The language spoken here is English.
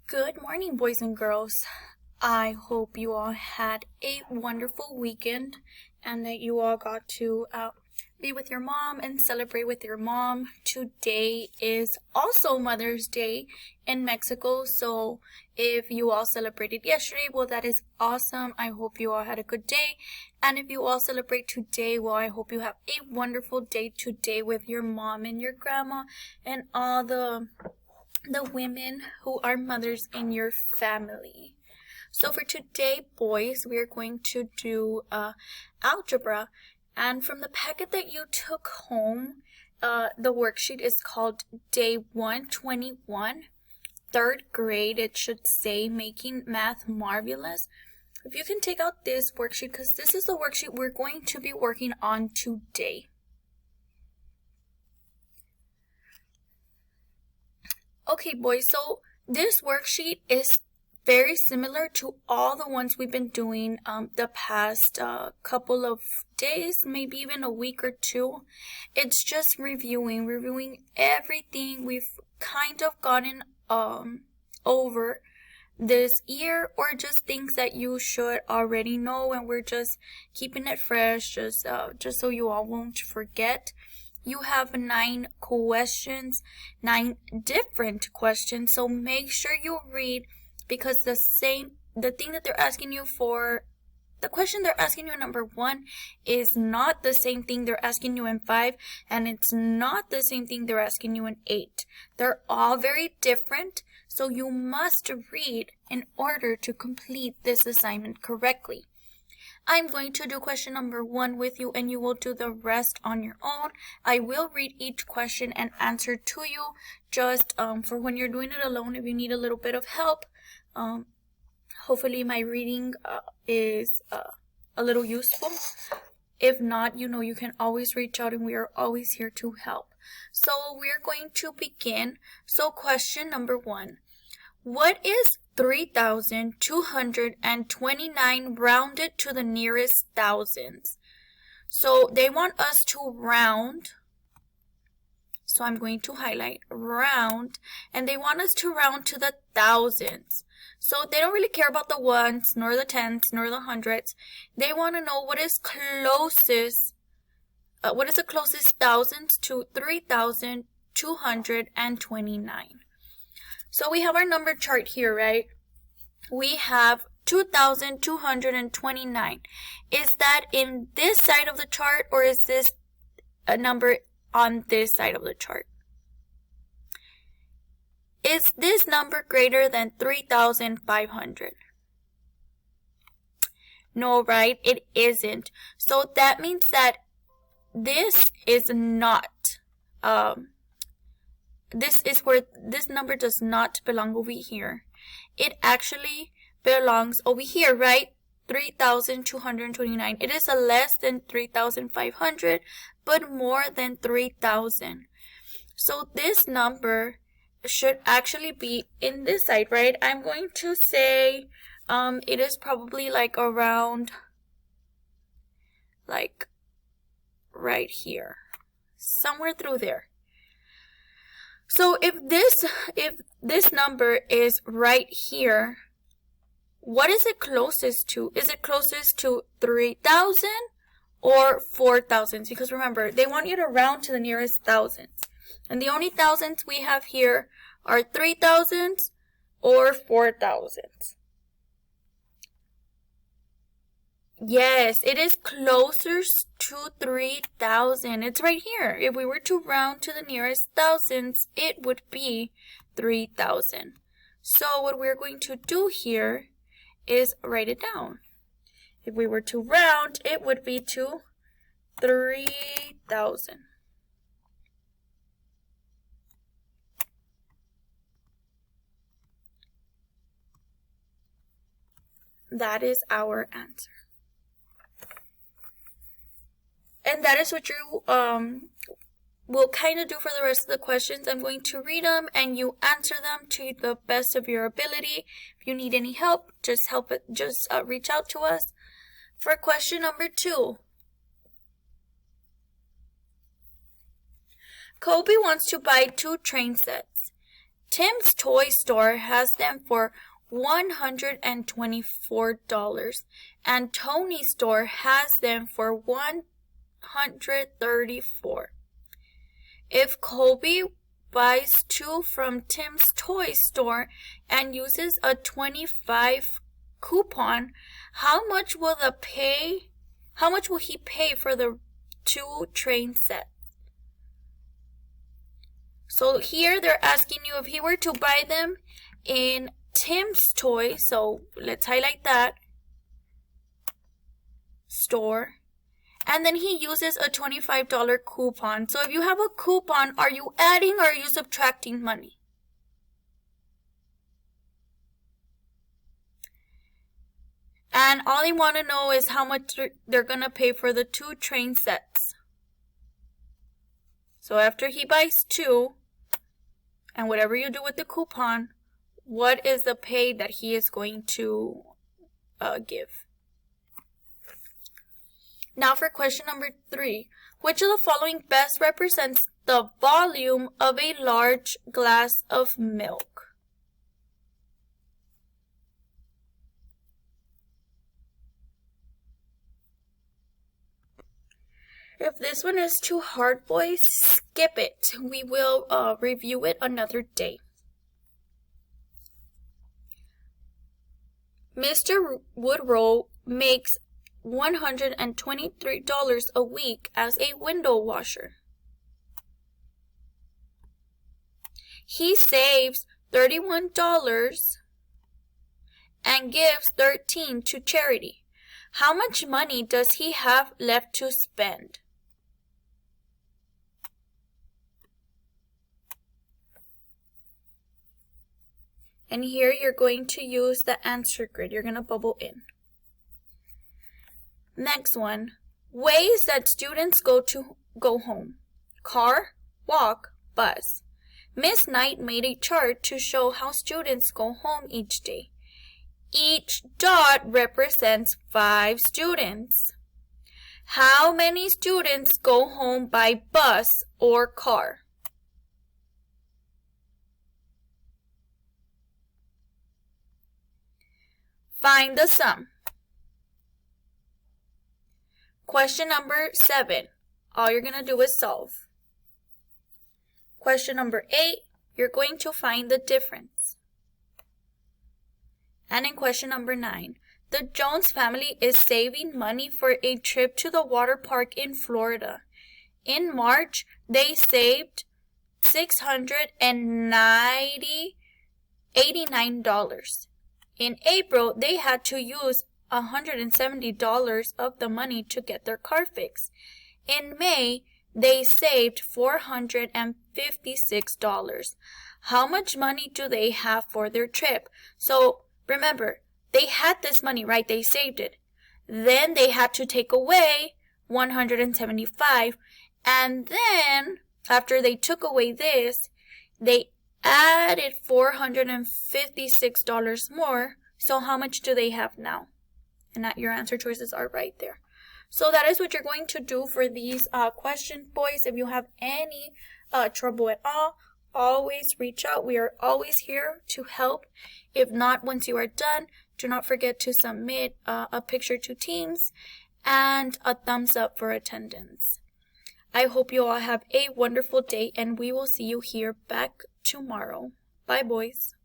Good morning, boys and girls. I hope you all had a wonderful weekend and that you all got to be with your mom and celebrate with your mom. Today is also Mother's Day in Mexico, so if you all celebrated yesterday, well, that is awesome. I hope you all had a good day. And if you all celebrate today, well, I hope you have a wonderful day today with your mom and your grandma and all the women who are mothers in your family. So for today, boys, we are going to do algebra. And from the packet that you took home, the worksheet is called Day 121, 3rd grade. It should say Making Math Marvelous. If you can take out this worksheet, because this is the worksheet we're going to be working on today. Okay, boys, so this worksheet is very similar to all the ones we've been doing the past couple of days, maybe even a week or two. It's just reviewing everything we've kind of gotten over this year, or just things that you should already know, and we're just keeping it fresh, just so you all won't forget. You have 9 questions, 9 different questions, so make sure you read, because the thing that they're asking you for, the question they're asking you in number 1 is not the same thing they're asking you in 5, and it's not the same thing they're asking you in 8. They're all very different, so you must read in order to complete this assignment correctly. I'm going to do question number 1 with you, and you will do the rest on your own. I will read each question and answer to you, just for when you're doing it alone. If you need a little bit of help, hopefully my reading is a little useful. If not, you can always reach out, and we are always here to help. So we're going to begin. So question number 1. What is 3,229 rounded to the nearest thousands? So they want us to round. So I'm going to highlight round, and they want us to round to the thousands. So they don't really care about the ones, nor the tens, nor the hundreds. They want to know what is closest. What is the closest thousands to 3,229? So we have our number chart here, right? We have 2,229. Is that in this side of the chart, or is this a number on this side of the chart? Is this number greater than 3,500? No, right? It isn't. So that means that this is not, this is where this number does not belong over here. It actually belongs over here, right? 3,229. It is a less than 3,500, but more than 3,000. So this number should actually be in this side, right? I'm going to say it is probably like around, like right here, somewhere through there. So if this number is right here, what is it closest to? Is it closest to 3,000 or 4,000? Because remember, they want you to round to the nearest thousands. And the only thousands we have here are 3,000s or 4,000s. Yes, it is closer to 3,000. It's right here. If we were to round to the nearest thousands, it would be 3,000. So what we're going to do here is write it down. If we were to round, it would be to 3,000. That is our answer. And that is what you will kind of do for the rest of the questions. I'm going to read them, and you answer them to the best of your ability. If you need any help, just reach out to us. For question number 2, Kobe wants to buy 2 train sets. Tim's Toy Store has them for $124, and Tony's store has them for $134. If Colby buys 2 from Tim's Toy Store and uses a 25 coupon, how much will he pay for the 2 train sets? So here they're asking you if he were to buy them in Tim's Toy, so let's highlight that store, and then he uses a $25 coupon. So if you have a coupon, are you adding or are you subtracting money? And all I want to know is how much they're going to pay for the 2 train sets. So after he buys 2, and whatever you do with the coupon, what is the pay that he is going to give? Now for question number 3. Which of the following best represents the volume of a large glass of milk? If this one is too hard, boys, skip it. We will review it another day. Mr. Woodrow makes $123 a week as a window washer. He saves $31 and gives $13 to charity. How much money does he have left to spend? And here you're going to use the answer grid. You're going to bubble in. Next one. Ways that students go home. Car, walk, bus. Miss Knight made a chart to show how students go home each day. Each dot represents 5 students. How many students go home by bus or car? Find the sum. Question number 7. All you're going to do is solve. Question number 8. You're going to find the difference. And in question number 9, the Jones family is saving money for a trip to the water park in Florida. In March, they saved $689. In April, they had to use $170 of the money to get their car fixed. In May, they saved $456. How much money do they have for their trip? So remember, they had this money, right? They saved it. Then they had to take away $175. And then after they took away this, they added $456 more. So how much do they have now? And that your answer choices are right there. So that is what you're going to do for these questions, boys. If you have any trouble at all, always reach out. We are always here to help. If not, once you are done, do not forget to submit a picture to Teams and a thumbs up for attendance. I hope you all have a wonderful day, and we will see you here back tomorrow. Bye, boys.